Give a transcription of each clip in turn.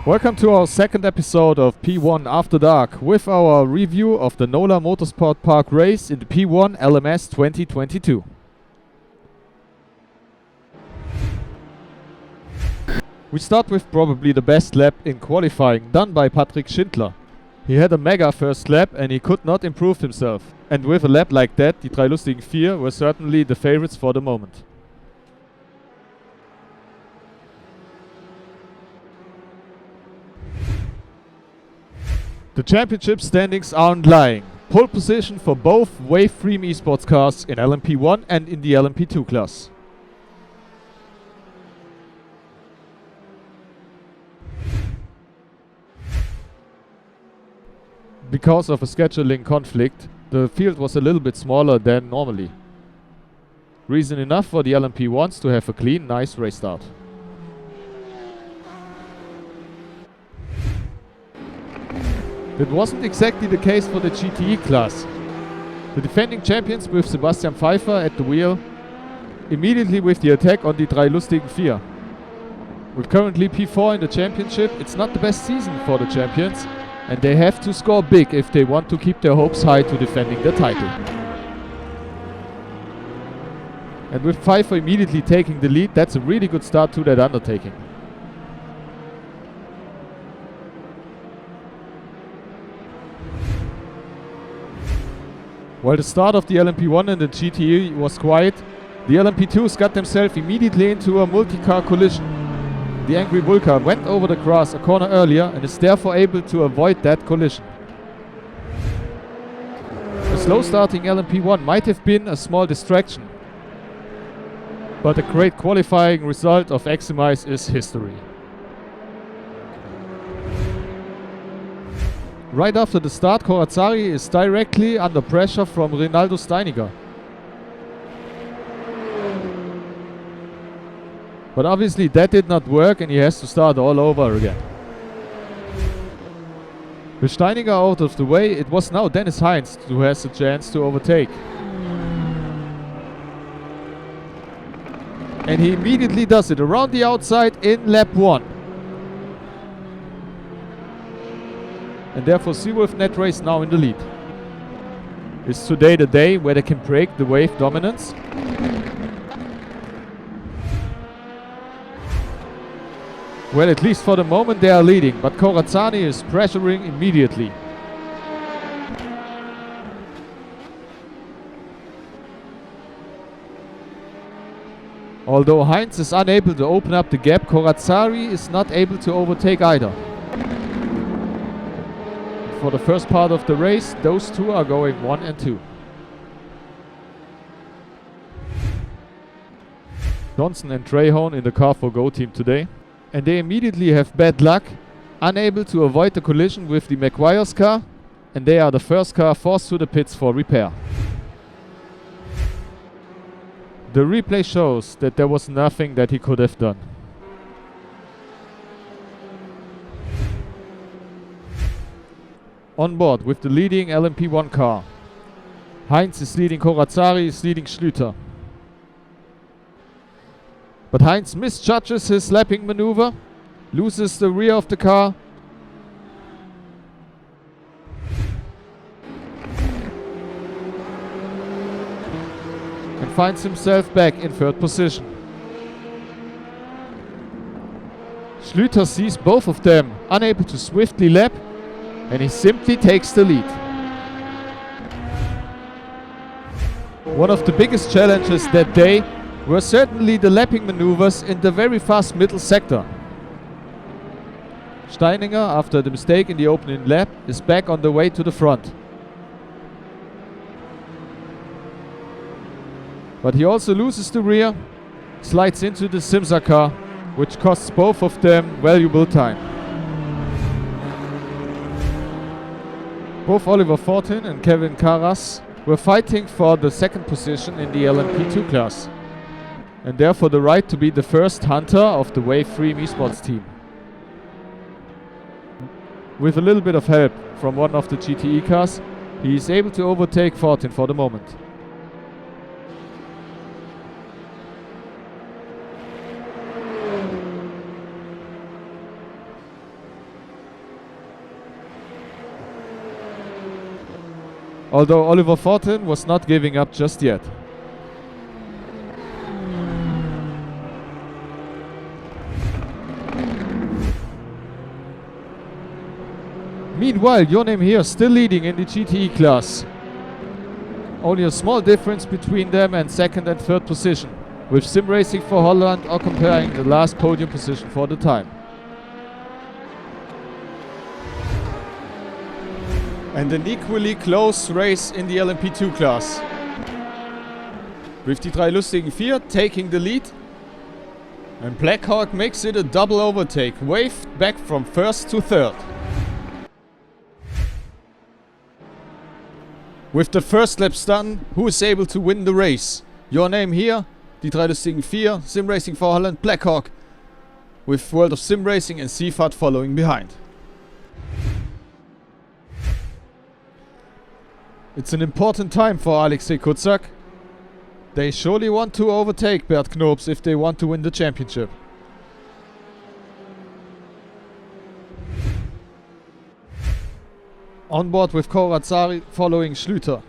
Welcome to our second episode of P1 After Dark with our review of the NOLA Motorsport Park race in the P1LMS 2022. We start with probably the best lap in qualifying done by Patrick Schindler. He had a mega first lap and he could not improve himself. And with a lap like that, die drei lustigen vier were certainly the favorites for the moment. The championship standings aren't lying. Pole position for both Waveframe esports cars in LMP1 and in the LMP2 class. Because of a scheduling conflict, the field was a little bit smaller than normally. Reason enough for the LMP1s to have a clean, nice race start. That wasn't exactly the case for the GTE class. The defending champions with Sebastian Pfeiffer at the wheel, immediately with the attack on die drei lustigen vier. With currently P4 in the championship, it's not the best season for the champions, and they have to score big if they want to keep their hopes high to defending the title. And with Pfeiffer immediately taking the lead, that's a really good start to that undertaking. While the start of the LMP1 and the GTE was quiet, the LMP2s got themselves immediately into a multi-car collision. The Angry Bull car went over the grass a corner earlier and is therefore able to avoid that collision. A slow starting LMP1 might have been a small distraction, but a great qualifying result of Eximize is history. Right after the start, Corazzari is directly under pressure from Rinaldo Steiniger. But obviously that did not work and he has to start all over again. With Steiniger out of the way, it was now Dennis Heinz who has a chance to overtake. And he immediately does it around the outside in lap 1. And therefore Seawolf Net Race now in the lead. Is today the day where they can break the wave dominance? Well, at least for the moment they are leading, but Corazzani is pressuring immediately. Although Heinz is unable to open up the gap, Corazzari is not able to overtake either. For the first part of the race, those two are going 1 and 2. Johnson and Trahone in the car for Go Team today. And they immediately have bad luck, unable to avoid the collision with the Maguire's car, and they are the first car forced to the pits for repair. The replay shows that there was nothing that he could have done. On board with the leading LMP1 car. Heinz is leading Corazzari, is leading Schlüter. But Heinz misjudges his lapping maneuver, loses the rear of the car. And finds himself back in third position. Schlüter sees both of them unable to swiftly lap, and he simply takes the lead. One of the biggest challenges that day were certainly the lapping maneuvers in the very fast middle sector. Steininger, after the mistake in the opening lap, is back on the way to the front. But he also loses the rear, slides into the Simsa car, which costs both of them valuable time. Both Oliver Fortin and Kevin Carras were fighting for the second position in the LMP2 class, and therefore the right to be the first hunter of the Waveframe esports team. With a little bit of help from one of the GTE cars, he is able to overtake Fortin for the moment. although Oliver Fortin was not giving up just yet. Meanwhile, Your Name Here still leading in the GTE class. Only a small difference between them and second and third position, with Sim Racing for Holland occupying the last podium position for the time. And an equally close race in the LMP2 class, with die drei lustigen vier taking the lead, and Blackhawk makes it a double overtake, waved back from first to third. With the first lap done, who is able to win the race? Your Name Here, die drei lustigen vier, Sim Racing for Holland, Blackhawk, with World of Sim Racing and Seafahrt following behind. It's an important time for Alexei Kutzak. They surely want to overtake Bert Knobs if they want to win the championship. On board with Corazzari following Schlüter,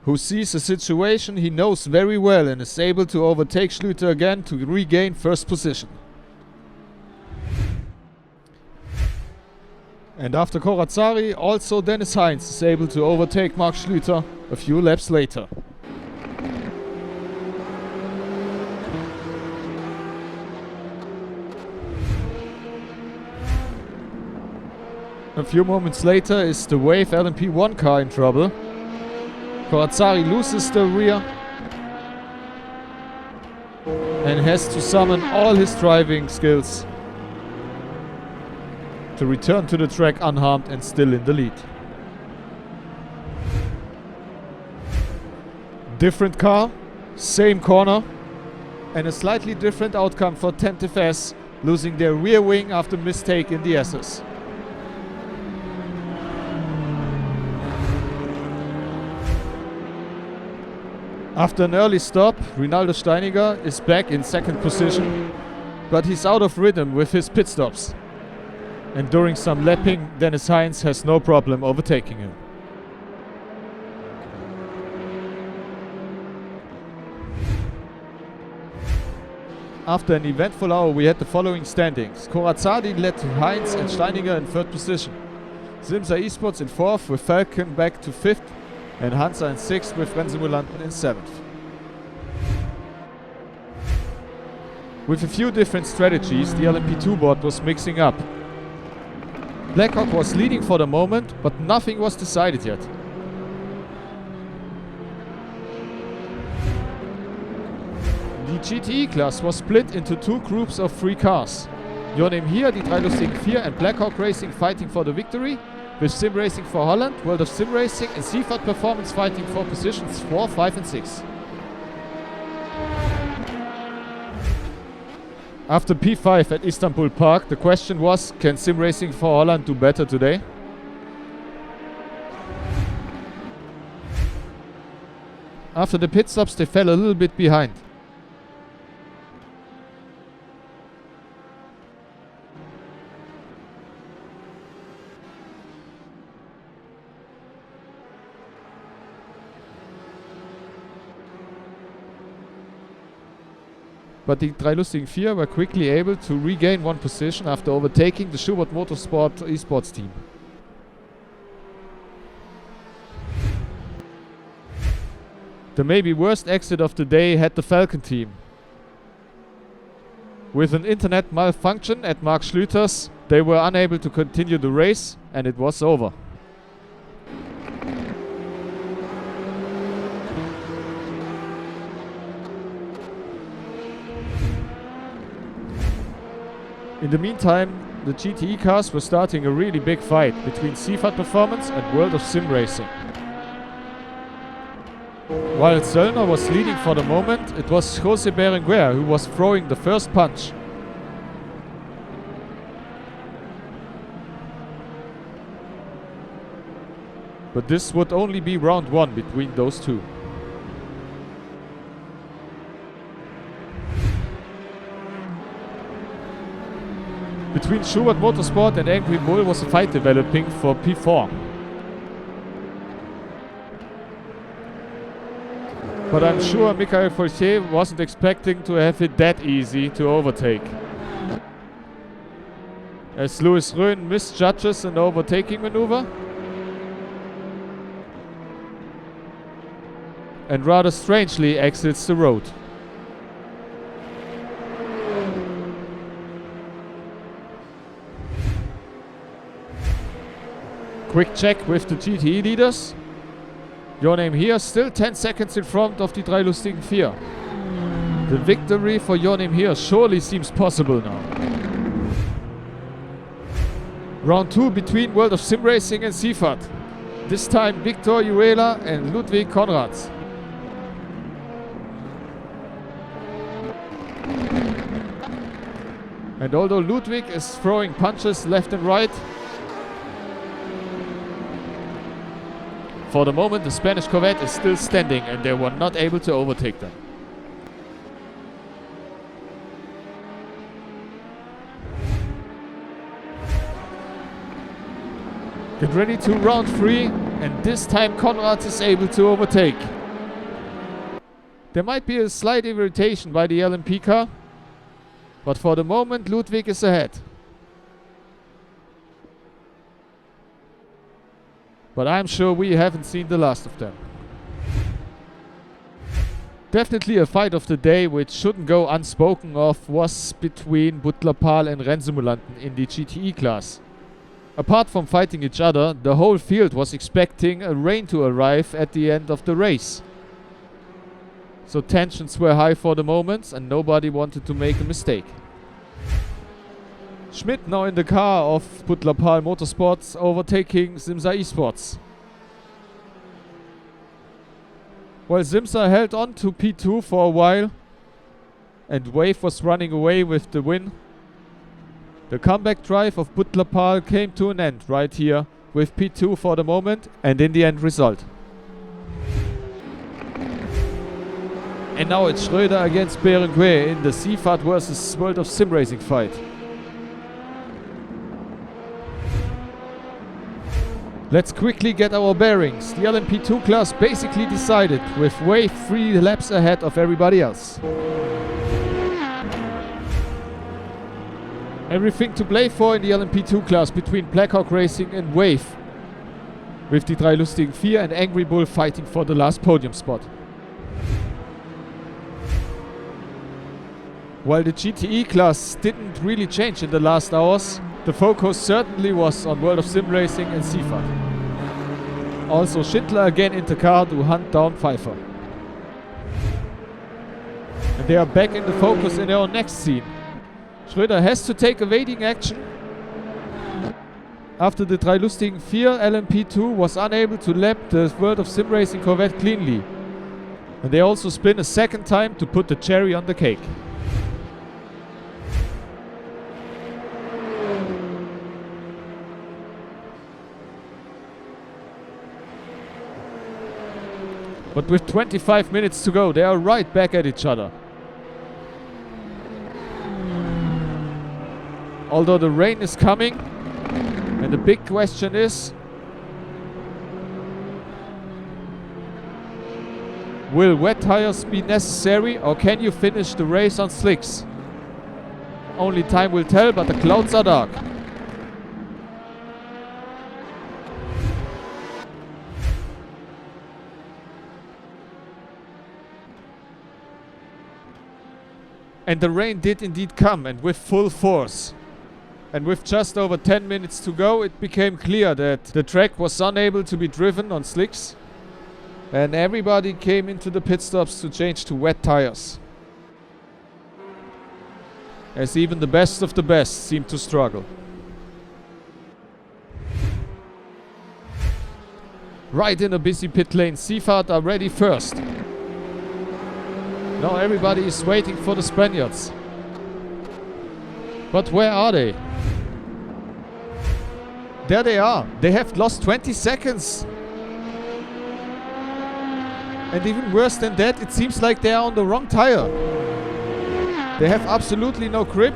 who sees a situation he knows very well and is able to overtake Schlüter again to regain first position. And after Corazzari, also Dennis Heinz is able to overtake Mark Schlüter a few laps later. A few moments later is the Wave LMP1 car in trouble. Corazzari loses the rear and has to summon all his driving skills to return to the track unharmed and still in the lead. Different car, same corner, and a slightly different outcome for Tentive S, losing their rear wing after mistake in the S's. After an early stop, Rinaldo Steiniger is back in second position, but he's out of rhythm with his pit stops. And during some lapping, Dennis Heinz has no problem overtaking him. After an eventful hour, we had the following standings. Corazzari led to Heinz and Steiniger in third position. Simsa Esports in fourth, with Falcon back to fifth, and Hansa in sixth, with Rennsimulanten in seventh. With a few different strategies, the LMP2 board was mixing up. Blackhawk was leading for the moment, but nothing was decided yet. The GTE class was split into two groups of 3 cars. Your Name Here, die drei lustigen vier, and Blackhawk Racing fighting for the victory, with Sim Racing for Holland, World of Sim Racing and Seafahrt Performance fighting for positions 4, 5 and 6. After P5 at Istanbul Park, the question was, can Sim Racing for Holland do better today? After the pit stops, they fell a little bit behind. But die drei lustigen vier were quickly able to regain one position after overtaking the Schubert Motorsport esports team. The maybe worst exit of the day had the Falcon team. With an internet malfunction at Mark Schlüter's, they were unable to continue the race and it was over. In the meantime, the GTE cars were starting a really big fight between Seafahrt Performance and World of Sim Racing. While Zöllner was leading for the moment, it was José Berenguer who was throwing the first punch. But this would only be round 1 between those two. Between Schubert Motorsport and Angry Bull was a fight developing for P4. But I'm sure Michael Fortier wasn't expecting to have it that easy to overtake. As Louis Röhn misjudges an overtaking maneuver. And rather strangely exits the road. Quick check with the GTE leaders. Your name here still 10 seconds in front of the drei lustigen vier. The victory for Your name here surely seems possible now. Round 2 between World of Sim Racing and Seefahrt. This time Victor Juela and Ludwig Konrads. And although Ludwig is throwing punches left and right, for the moment the Spanish Corvette is still standing and they were not able to overtake them. Get ready to round 3, and this time Konrad is able to overtake. There might be a slight irritation by the LMP car, but for the moment Ludwig is ahead. But I'm sure we haven't seen the last of them. Definitely a fight of the day which shouldn't go unspoken of was between Butler-Pahl and Rennsimulanten in the GTE class. Apart from fighting each other, the whole field was expecting a rain to arrive at the end of the race. So tensions were high for the moment and nobody wanted to make a mistake. Schmidt now in the car of Butler-Pahl Motorsports overtaking Simsa Esports. While Simsa held on to P2 for a while and Wave was running away with the win, the comeback drive of Butler-Pahl came to an end right here with P2 for the moment and in the end result. And now it's Schröder against Berenguer in the Seefahrt versus World of Sim Racing fight. Let's quickly get our bearings. The LMP2 class basically decided with Wave 3 laps ahead of everybody else. Everything to play for in the LMP2 class between Blackhawk Racing and Wave, with the drei lustigen vier and Angry Bull fighting for the last podium spot. While the GTE class didn't really change in the last hours, the focus certainly was on World of Sim Racing and Seefahrt. Also Schindler again in the car to hunt down Pfeiffer. And they are back in the focus in our next scene. Schröder has to take evading action. After the drei lustigen vier, LMP2 was unable to lap the World of Sim Racing Corvette cleanly. And they also spin a second time to put the cherry on the cake. But with 25 minutes to go, they are right back at each other. Although the rain is coming, and the big question is, will wet tires be necessary or can you finish the race on slicks? Only time will tell, but the clouds are dark. And the rain did indeed come, and with full force. And with just over 10 minutes to go, it became clear that the track was unable to be driven on slicks. And everybody came into the pit stops to change to wet tires. As even the best of the best seemed to struggle. Right in a busy pit lane, Seefahrt are ready first. Now everybody is waiting for the Spaniards. But where are they? There they are. They have lost 20 seconds. And even worse than that, it seems like they are on the wrong tire. They have absolutely no grip.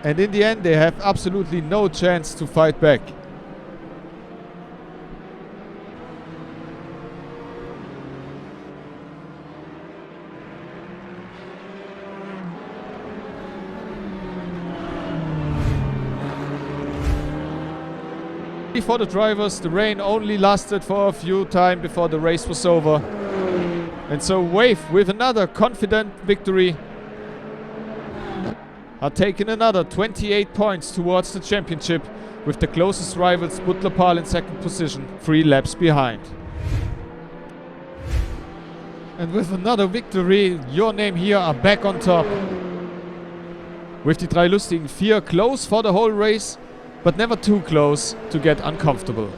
And in the end, they have absolutely no chance to fight back. Luckily for the drivers, the rain only lasted for a few times before the race was over. And so Wave, with another confident victory, are taking another 28 points towards the championship, with the closest rivals Butler in second position, 3 laps behind. And with another victory, Your Name Here are back on top. With the drei lustigen 4 close for the whole race, but never too close to get uncomfortable.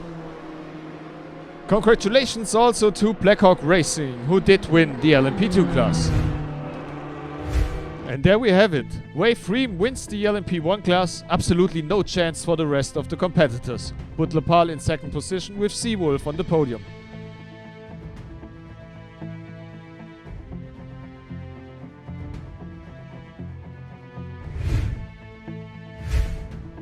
Congratulations also to Blackhawk Racing, who did win the LMP2 class. And there we have it. Waveframe wins the LMP1 class, absolutely no chance for the rest of the competitors. Butler in second position with Seawolf on the podium.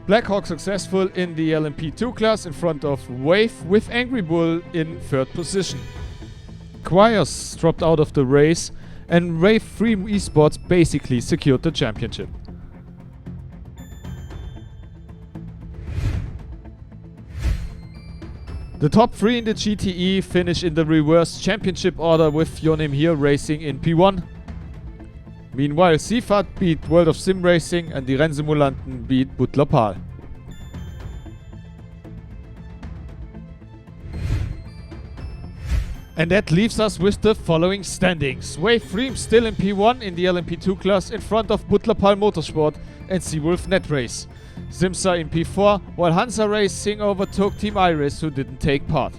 Blackhawk successful in the LMP2 class in front of Wave, with Angry Bull in third position. Quires dropped out of the race, and Waveframe Esports basically secured the championship. The top 3 in the GTE finish in the reverse championship order, with Your Name Here racing in P1. Meanwhile, Seafahrt beat World of Sim Racing and the Rennsimulanten beat Butler. And that leaves us with the following standings. Waveframe still in P1 in the LMP2 class in front of Butler Motorsport and Seawolf Net Race. Simsa in P4, while Hansa Racing overtook Team Iris, who didn't take part.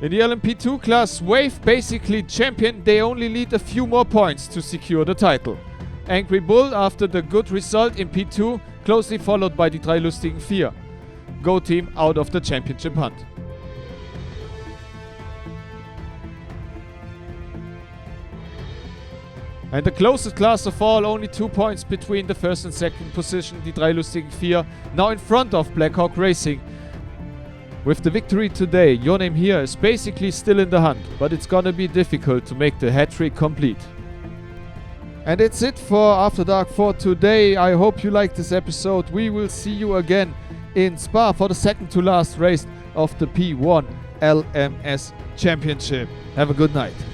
In the LMP2 class, Wave basically champion. They only need a few more points to secure the title. Angry Bull after the good result in P2, closely followed by the drei lustigen 4. Go Team out of the championship hunt. And the closest class of all, only 2 points between the first and second position, the drei lustigen 4, now in front of Blackhawk Racing. With the victory today, Your Name Here is basically still in the hunt, but it's gonna be difficult to make the hat-trick complete. And that's it for After Dark for today. I hope you liked this episode. We will see you again in Spa for the second to last race of the P1LMS Championship. Have a good night.